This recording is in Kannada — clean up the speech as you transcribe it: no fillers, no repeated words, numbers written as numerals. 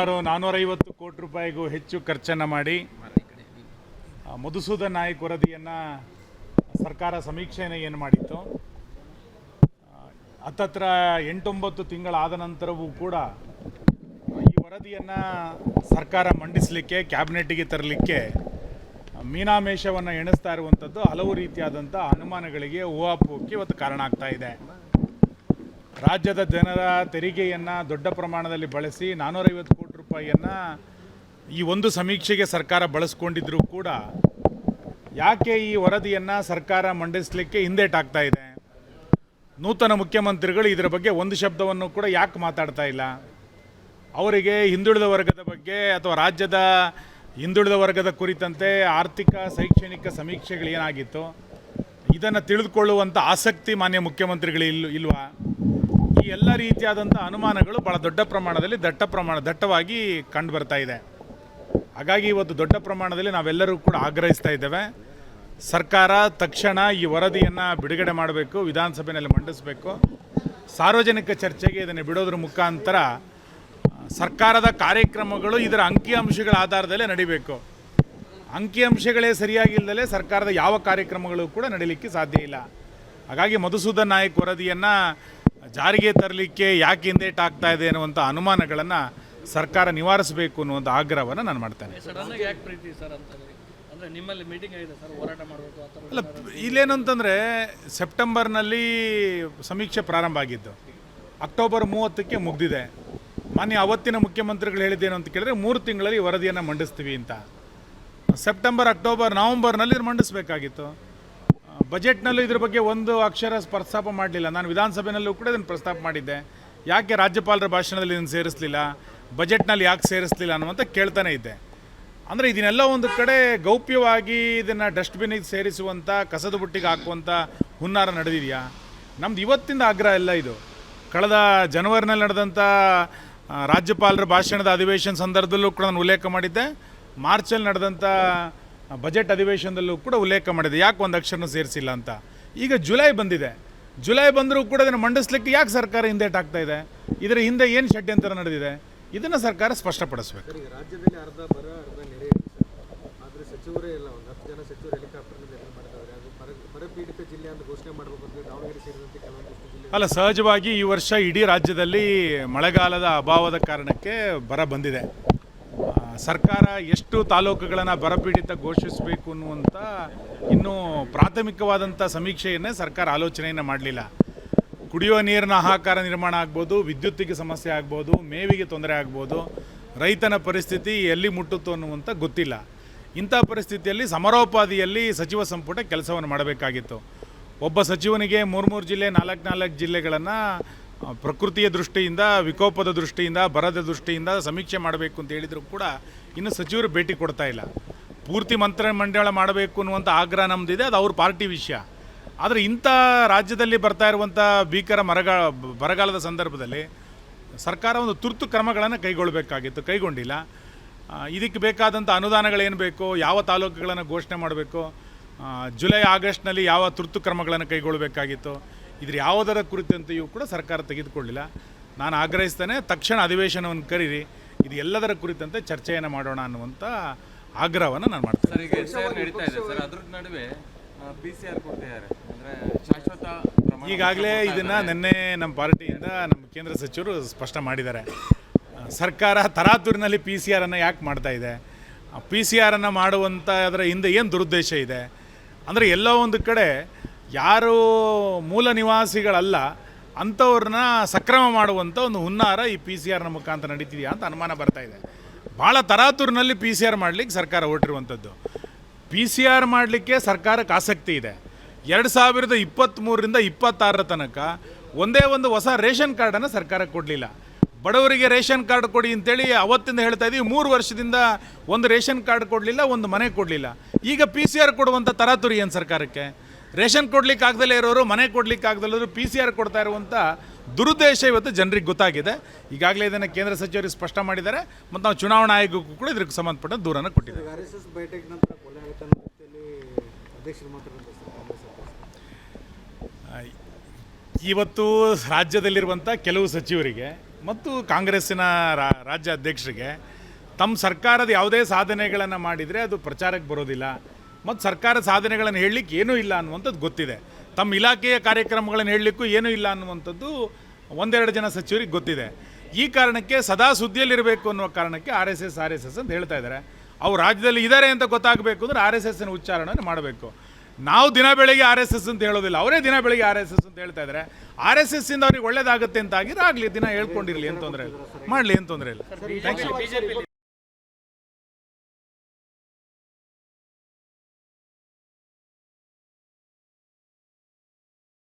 ಸುಮಾರು 450 ಕೋಟಿ ರೂಪಾಯಿಗೂ ಹೆಚ್ಚು ಖರ್ಚನ್ನು ಮಾಡಿ ಮಧುಸೂದನ್ ನಾಯಕ್ ವರದಿಯನ್ನು ಸರ್ಕಾರ ಸಮೀಕ್ಷೆಯನ್ನು ಏನು ಮಾಡಿತ್ತು, ಹತ್ತತ್ರ 8-9 ತಿಂಗಳಾದ ನಂತರವೂ ಕೂಡ ಈ ವರದಿಯನ್ನು ಸರ್ಕಾರ ಮಂಡಿಸಲಿಕ್ಕೆ, ಕ್ಯಾಬಿನೆಟ್ಗೆ ತರಲಿಕ್ಕೆ ಮೀನಾಮೇಷವನ್ನು ಎಣಿಸ್ತಾ ಇರುವಂಥದ್ದು ಹಲವು ರೀತಿಯಾದಂಥ ಅನುಮಾನಗಳಿಗೆ, ಊಹಾಪೋಹಕ್ಕೆ ಇವತ್ತು ಕಾರಣ ಆಗ್ತಾ ಇದೆ. ರಾಜ್ಯದ ಜನರ ತೆರಿಗೆಯನ್ನು ದೊಡ್ಡ ಪ್ರಮಾಣದಲ್ಲಿ ಬಳಸಿ 450 ಕೋಟಿ ರೂಪಾಯಿಯನ್ನು ಈ ಒಂದು ಸಮೀಕ್ಷೆಗೆ ಸರ್ಕಾರ ಬಳಸ್ಕೊಂಡಿದ್ರೂ ಕೂಡ ಯಾಕೆ ಈ ವರದಿಯನ್ನು ಸರ್ಕಾರ ಮಂಡಿಸಲಿಕ್ಕೆ ಹಿಂದೇಟಾಗ್ತಾ ಇದೆ? ನೂತನ ಮುಖ್ಯಮಂತ್ರಿಗಳು ಇದರ ಬಗ್ಗೆ ಒಂದು ಶಬ್ದವನ್ನು ಕೂಡ ಯಾಕೆ ಮಾತಾಡ್ತಾ ಇಲ್ಲ? ಅವರಿಗೆ ಹಿಂದುಳಿದ ವರ್ಗದ ಬಗ್ಗೆ ಅಥವಾ ರಾಜ್ಯದ ಹಿಂದುಳಿದ ವರ್ಗದ ಕುರಿತಂತೆ ಆರ್ಥಿಕ ಶೈಕ್ಷಣಿಕ ಸಮೀಕ್ಷೆಗಳೇನಾಗಿತ್ತು ಇದನ್ನು ತಿಳಿದುಕೊಳ್ಳುವಂಥ ಆಸಕ್ತಿ ಮಾನ್ಯ ಮುಖ್ಯಮಂತ್ರಿಗಳು ಇಲ್ವಾ? ಈ ಎಲ್ಲ ರೀತಿಯಾದಂಥ ಅನುಮಾನಗಳು ಭಾಳ ದೊಡ್ಡ ಪ್ರಮಾಣದಲ್ಲಿ ದಟ್ಟವಾಗಿ ಕಂಡು ಬರ್ತಾ ಇದೆ. ಹಾಗಾಗಿ ಇವತ್ತು ದೊಡ್ಡ ಪ್ರಮಾಣದಲ್ಲಿ ನಾವೆಲ್ಲರೂ ಕೂಡ ಆಗ್ರಹಿಸ್ತಾ ಇದ್ದೇವೆ, ಸರ್ಕಾರ ತಕ್ಷಣ ಈ ವರದಿಯನ್ನು ಬಿಡುಗಡೆ ಮಾಡಬೇಕು, ವಿಧಾನಸಭೆಯಲ್ಲಿ ಮಂಡಿಸಬೇಕು, ಸಾರ್ವಜನಿಕ ಚರ್ಚೆಗೆ ಇದನ್ನು ಬಿಡೋದ್ರ ಮುಖಾಂತರ ಸರ್ಕಾರದ ಕಾರ್ಯಕ್ರಮಗಳು ಇದರ ಅಂಕಿಅಂಶಗಳ ಆಧಾರದಲ್ಲೇ ನಡಿಬೇಕು. ಅಂಕಿಅಂಶಗಳೇ ಸರಿಯಾಗಿಲ್ಲದಲೇ ಸರ್ಕಾರದ ಯಾವ ಕಾರ್ಯಕ್ರಮಗಳು ಕೂಡ ನಡೀಲಿಕ್ಕೆ ಸಾಧ್ಯ ಇಲ್ಲ. ಹಾಗಾಗಿ ಮಧುಸೂದನ್ ನಾಯಕ್ ವರದಿಯನ್ನು ಜಾರಿಗೆ ತರಲಿಕ್ಕೆ ಯಾಕೆ ಹಿಂದೇಟಾಗ್ತಾ ಇದೆ ಅನ್ನುವಂಥ ಅನುಮಾನಗಳನ್ನು ಸರ್ಕಾರ ನಿವಾರಿಸಬೇಕು ಅನ್ನುವಂಥ ಆಗ್ರಹವನ್ನು ನಾನು ಮಾಡ್ತೇನೆ. ಅಲ್ಲ, ಇಲ್ಲೇನಂತಂದರೆ ಸೆಪ್ಟೆಂಬರ್ನಲ್ಲಿ ಸಮೀಕ್ಷೆ ಪ್ರಾರಂಭ ಆಗಿದ್ದು, ಅಕ್ಟೋಬರ್ 30ಕ್ಕೆ ಮುಗಿದಿದೆ. ಮಾನ್ಯ ಅವತ್ತಿನ ಮುಖ್ಯಮಂತ್ರಿಗಳು ಹೇಳಿದ್ದೇನು ಅಂತ ಕೇಳಿದ್ರೆ 3 ತಿಂಗಳಲ್ಲಿ ವರದಿಯನ್ನು ಮಂಡಿಸ್ತೀವಿ ಅಂತ. ಸೆಪ್ಟೆಂಬರ್, ಅಕ್ಟೋಬರ್, ನವಂಬರ್ನಲ್ಲಿ ಇದು ಮಂಡಿಸಬೇಕಾಗಿತ್ತು. ಬಜೆಟ್ನಲ್ಲೂ ಇದ್ರ ಬಗ್ಗೆ ಒಂದು ಅಕ್ಷರ ಪ್ರಸ್ತಾಪ ಮಾಡಲಿಲ್ಲ. ನಾನು ವಿಧಾನಸಭೆಯಲ್ಲೂ ಕೂಡ ಇದನ್ನು ಪ್ರಸ್ತಾಪ ಮಾಡಿದ್ದೆ, ಯಾಕೆ ರಾಜ್ಯಪಾಲರ ಭಾಷಣದಲ್ಲಿ ಇದನ್ನು ಸೇರಿಸಲಿಲ್ಲ, ಬಜೆಟ್ನಲ್ಲಿ ಯಾಕೆ ಸೇರಿಸಲಿಲ್ಲ ಅನ್ನುವಂಥ ಕೇಳ್ತಾನೆ ಇದ್ದೆ. ಅಂದರೆ ಇದನ್ನೆಲ್ಲ ಒಂದು ಕಡೆ ಗೌಪ್ಯವಾಗಿ ಇದನ್ನು ಡಸ್ಟ್ಬಿನ್ನಿಗೆ ಸೇರಿಸುವಂಥ, ಕಸದ ಬುಟ್ಟಿಗೆ ಹಾಕುವಂಥ ಹುನ್ನಾರ ನಡೆದಿದೆಯಾ? ನಮ್ದು ಇವತ್ತಿಂದ ಆಗ್ರಹ ಇಲ್ಲ. ಇದು ಕಳೆದ ಜನವರಿನಲ್ಲಿ ನಡೆದಂಥ ರಾಜ್ಯಪಾಲರ ಭಾಷಣದ ಅಧಿವೇಶನ ಸಂದರ್ಭದಲ್ಲೂ ಕೂಡ ನಾನು ಉಲ್ಲೇಖ ಮಾಡಿದ್ದೆ, ಮಾರ್ಚಲ್ಲಿ ನಡೆದಂಥ ಬಜೆಟ್ ಅಧಿವೇಶನದಲ್ಲೂ ಕೂಡ ಉಲ್ಲೇಖ ಮಾಡಿದೆ, ಯಾಕೆ ಒಂದು ಅಕ್ಷರನೂ ಸೇರಿಸಿಲ್ಲ ಅಂತ. ಈಗ ಜುಲೈ ಬಂದಿದೆ, ಜುಲೈ ಬಂದರೂ ಕೂಡ ಇದನ್ನು ಮಂಡಿಸ್ಲಿಕ್ಕೆ ಯಾಕೆ ಸರ್ಕಾರ ಹಿಂದೇಟಾಗ್ತಾ ಇದೆ? ಇದರ ಹಿಂದೆ ಏನು ಷಡ್ಯಂತರ ನಡೆದಿದೆ? ಇದನ್ನು ಸರ್ಕಾರ ಸ್ಪಷ್ಟಪಡಿಸಬೇಕು. ರಾಜ್ಯದಲ್ಲಿ ಅರ್ಧ ಬರ ಅರ್ಧ ನೆರೆ ಆದರೆ ಸಚಿವರೇ ಇಲ್ಲ, ಒಂದು 10 ಜನ ಸಚಿವರು ಹೆಲಿಕಾಪ್ಟರ್ನಲ್ಲಿ ಮಾಡ್ತಾರೆ. ಅದು ಬರಪೀಡಿತ ಜಿಲ್ಲೆ ಅಂತ ಘೋಷಣೆ ಮಾಡಬೇಕು ಅಂತ ದಾವಣಗೆರೆ ಸೇರಿದಂತೆ ಕೆಲವೊಂದಿಷ್ಟು ಜಿಲ್ಲೆ. ಅಲ್ಲ, ಸಹಜವಾಗಿ ಈ ವರ್ಷ ಇಡೀ ರಾಜ್ಯದಲ್ಲಿ ಮಳೆಗಾಲದ ಅಭಾವದ ಕಾರಣಕ್ಕೆ ಬರ ಬಂದಿದೆ. ಸರ್ಕಾರ ಎಷ್ಟು ತಾಲೂಕುಗಳನ್ನು ಬರಪೀಡಿತ ಘೋಷಿಸಬೇಕು ಅನ್ನುವಂಥ ಇನ್ನೂ ಪ್ರಾಥಮಿಕವಾದಂಥ ಸಮೀಕ್ಷೆಯನ್ನೇ ಸರ್ಕಾರ ಆಲೋಚನೆಯನ್ನು ಮಾಡಲಿಲ್ಲ. ಕುಡಿಯುವ ನೀರಿನ ಹಾಹಾಕಾರ ನಿರ್ಮಾಣ ಆಗ್ಬೋದು, ವಿದ್ಯುತ್ತಿಗೆ ಸಮಸ್ಯೆ ಆಗ್ಬೋದು, ಮೇವಿಗೆ ತೊಂದರೆ ಆಗ್ಬೋದು, ರೈತನ ಪರಿಸ್ಥಿತಿ ಎಲ್ಲಿ ಮುಟ್ಟುತ್ತೋ ಅನ್ನುವಂಥ ಗೊತ್ತಿಲ್ಲ. ಇಂಥ ಪರಿಸ್ಥಿತಿಯಲ್ಲಿ ಸಮರೋಪಾದಿಯಲ್ಲಿ ಸಚಿವ ಸಂಪುಟ ಕೆಲಸವನ್ನು ಮಾಡಬೇಕಾಗಿತ್ತು. ಒಬ್ಬ ಸಚಿವನಿಗೆ 3 ಜಿಲ್ಲೆ, 4 ಜಿಲ್ಲೆಗಳನ್ನು ಪ್ರಕೃತಿಯ ದೃಷ್ಟಿಯಿಂದ, ವಿಕೋಪದ ದೃಷ್ಟಿಯಿಂದ, ಬರದ ದೃಷ್ಟಿಯಿಂದ ಸಮೀಕ್ಷೆ ಮಾಡಬೇಕು ಅಂತ ಹೇಳಿದರೂ ಕೂಡ ಇನ್ನು ಸಚಿವರು ಭೇಟಿ ಕೊಡ್ತಾ ಇಲ್ಲ. ಪೂರ್ತಿ ಮಂತ್ರಿಮಂಡಲ ಮಾಡಬೇಕು ಅನ್ನುವಂಥ ಆಗ್ರಹ ನಮ್ಮದಿದೆ, ಅದು ಅವ್ರ ಪಾರ್ಟಿ ವಿಷಯ. ಆದರೆ ಇಂಥ ರಾಜ್ಯದಲ್ಲಿ ಬರ್ತಾ ಇರುವಂಥ ಭೀಕರ ಬರಗಾಲದ ಸಂದರ್ಭದಲ್ಲಿ ಸರ್ಕಾರ ಒಂದು ತುರ್ತು ಕ್ರಮಗಳನ್ನು ಕೈಗೊಳ್ಳಬೇಕಾಗಿತ್ತು, ಕೈಗೊಂಡಿಲ್ಲ. ಇದಕ್ಕೆ ಬೇಕಾದಂಥ ಅನುದಾನಗಳೇನು ಬೇಕೋ, ಯಾವ ತಾಲೂಕುಗಳನ್ನು ಘೋಷಣೆ ಮಾಡಬೇಕು, ಜುಲೈ ಆಗಸ್ಟ್ನಲ್ಲಿ ಯಾವ ತುರ್ತು ಕ್ರಮಗಳನ್ನು ಕೈಗೊಳ್ಳಬೇಕಾಗಿತ್ತು, ಇದ್ರ ಯಾವುದರ ಕುರಿತಂತೆಯೂ ಕೂಡ ಸರ್ಕಾರ ತೆಗೆದುಕೊಳ್ಳಿಲ್ಲ. ನಾನು ಆಗ್ರಹಿಸ್ತೇನೆ, ತಕ್ಷಣ ಅಧಿವೇಶನವನ್ನು ಕರೀರಿ, ಇದು ಎಲ್ಲದರ ಕುರಿತಂತೆ ಚರ್ಚೆಯನ್ನು ಮಾಡೋಣ ಅನ್ನುವಂಥ ಆಗ್ರಹವನ್ನು ನಾನು ಮಾಡ್ತೇನೆ. ಈಗಾಗಲೇ ಇದನ್ನು ನಿನ್ನೆ ನಮ್ಮ ಪಾರ್ಟಿಯಿಂದ ನಮ್ಮ ಕೇಂದ್ರ ಸಚಿವರು ಸ್ಪಷ್ಟ ಮಾಡಿದ್ದಾರೆ. ಸರ್ಕಾರ ತರಾತುರಿನಲ್ಲಿ PCR ಯಾಕೆ ಮಾಡ್ತಾ ಇದೆ? PCR ಮಾಡುವಂಥ ಅದರ ಹಿಂದೆ ಏನು ದುರುದ್ದೇಶ ಇದೆ ಅಂದರೆ, ಎಲ್ಲೋ ಒಂದು ಕಡೆ ಯಾರು ಮೂಲ ನಿವಾಸಿಗಳಲ್ಲ ಅಂಥವ್ರನ್ನ ಸಕ್ರಮ ಮಾಡುವಂಥ ಒಂದು ಹುನ್ನಾರ ಈ PCR ಮುಖಾಂತರ ನಡೀತಿದೆಯಾ ಅಂತ ಅನುಮಾನ ಬರ್ತಾ ಇದೆ. ಭಾಳ ತರಾತುರಿನಲ್ಲಿ PCR ಮಾಡಲಿಕ್ಕೆ ಸರ್ಕಾರ ಹೊರಟಿರುವಂಥದ್ದು. PCR ಮಾಡಲಿಕ್ಕೆ ಸರ್ಕಾರಕ್ಕೆ ಆಸಕ್ತಿ ಇದೆ. 2023ರಿಂದ 26 ತನಕ ಒಂದೇ ಒಂದು ಹೊಸ ರೇಷನ್ ಕಾರ್ಡನ್ನು ಸರ್ಕಾರ ಕೊಡಲಿಲ್ಲ. ಬಡವರಿಗೆ ರೇಷನ್ ಕಾರ್ಡ್ ಕೊಡಿ ಅಂತೇಳಿ ಅವತ್ತಿಂದ ಹೇಳ್ತಾ ಇದ್ದೀವಿ. 3 ವರ್ಷದಿಂದ ಒಂದು ರೇಷನ್ ಕಾರ್ಡ್ ಕೊಡಲಿಲ್ಲ, ಒಂದು ಮನೆ ಕೊಡಲಿಲ್ಲ. ಈಗ PCR ಕೊಡುವಂಥ ತರಾತುರಿ ಏನು ಸರ್ಕಾರಕ್ಕೆ? ರೇಷನ್ ಕೊಡ್ಲಿಕ್ಕೆ ಆಗದಲ್ಲೇ ಇರೋರು, ಮನೆ ಕೊಡ್ಲಿಕ್ಕೆ ಆಗದಲ್ಲರೂ PCR ಕೊಡ್ತಾ ಇರುವಂಥ ದುರುದ್ದೇಶ ಇವತ್ತು ಜನರಿಗೆ ಗೊತ್ತಾಗಿದೆ. ಈಗಾಗಲೇ ಇದನ್ನು ಕೇಂದ್ರ ಸಚಿವರು ಸ್ಪಷ್ಟ ಮಾಡಿದ್ದಾರೆ ಮತ್ತು ನಾವು ಚುನಾವಣಾ ಆಯೋಗಕ್ಕೂ ಕೂಡ ಇದಕ್ಕೆ ಸಂಬಂಧಪಟ್ಟ ದೂರನ್ನು ಕೊಟ್ಟಿದ್ದೇವೆ. ಇವತ್ತು ರಾಜ್ಯದಲ್ಲಿರುವಂಥ ಕೆಲವು ಸಚಿವರಿಗೆ ಮತ್ತು ಕಾಂಗ್ರೆಸ್ಸಿನ ರಾಜ್ಯ ಅಧ್ಯಕ್ಷರಿಗೆ ತಮ್ಮ ಸರ್ಕಾರದ ಯಾವುದೇ ಸಾಧನೆಗಳನ್ನು ಮಾಡಿದರೆ ಅದು ಪ್ರಚಾರಕ್ಕೆ ಬರೋದಿಲ್ಲ, ಮತ್ತು ಸರ್ಕಾರ ಸಾಧನೆಗಳನ್ನು ಹೇಳಲಿಕ್ಕೆ ಏನೂ ಇಲ್ಲ ಅನ್ನುವಂಥದ್ದು ಗೊತ್ತಿದೆ. ತಮ್ಮ ಇಲಾಖೆಯ ಕಾರ್ಯಕ್ರಮಗಳನ್ನು ಹೇಳಲಿಕ್ಕೂ ಏನೂ ಇಲ್ಲ ಅನ್ನುವಂಥದ್ದು ಒಂದೆರಡು ಜನ ಸಚಿವರಿಗೆ ಗೊತ್ತಿದೆ. ಈ ಕಾರಣಕ್ಕೆ ಸದಾ ಸುದ್ದಿಯಲ್ಲಿರಬೇಕು ಅನ್ನೋ ಕಾರಣಕ್ಕೆ ಆರ್ ಎಸ್ ಎಸ್ ಅಂತ ಹೇಳ್ತಾ ಇದ್ದಾರೆ. ಅವ್ರು ರಾಜ್ಯದಲ್ಲಿ ಇದ್ದಾರೆ ಅಂತ ಗೊತ್ತಾಗಬೇಕು ಅಂದರೆ ಆರ್ ಎಸ್ ಎಸ್ನ ಉಚ್ಚಾರಣೆ ಮಾಡಬೇಕು. ನಾವು ದಿನ ಬೆಳಗ್ಗೆ ಆರ್ ಎಸ್ ಎಸ್ ಅಂತ ಹೇಳೋದಿಲ್ಲ, ಅವರೇ ದಿನ ಬೆಳಗ್ಗೆ ಆರ್ ಎಸ್ ಎಸ್ ಅಂತ ಹೇಳ್ತಾ ಇದ್ದಾರೆ. ಆರ್ ಎಸ್ ಎಸ್ ಇಂದ ಅವ್ರಿಗೆ ಒಳ್ಳೇದಾಗುತ್ತೆ ಅಂತ ಆಗಿದ್ರೆ ಆಗಲಿ, ದಿನ ಹೇಳ್ಕೊಂಡಿರಲಿ, ಏನು ತೊಂದರೆ ಇಲ್ಲ, ಮಾಡಲಿ, ಏನು ತೊಂದರೆ ಇಲ್ಲ. Thank you.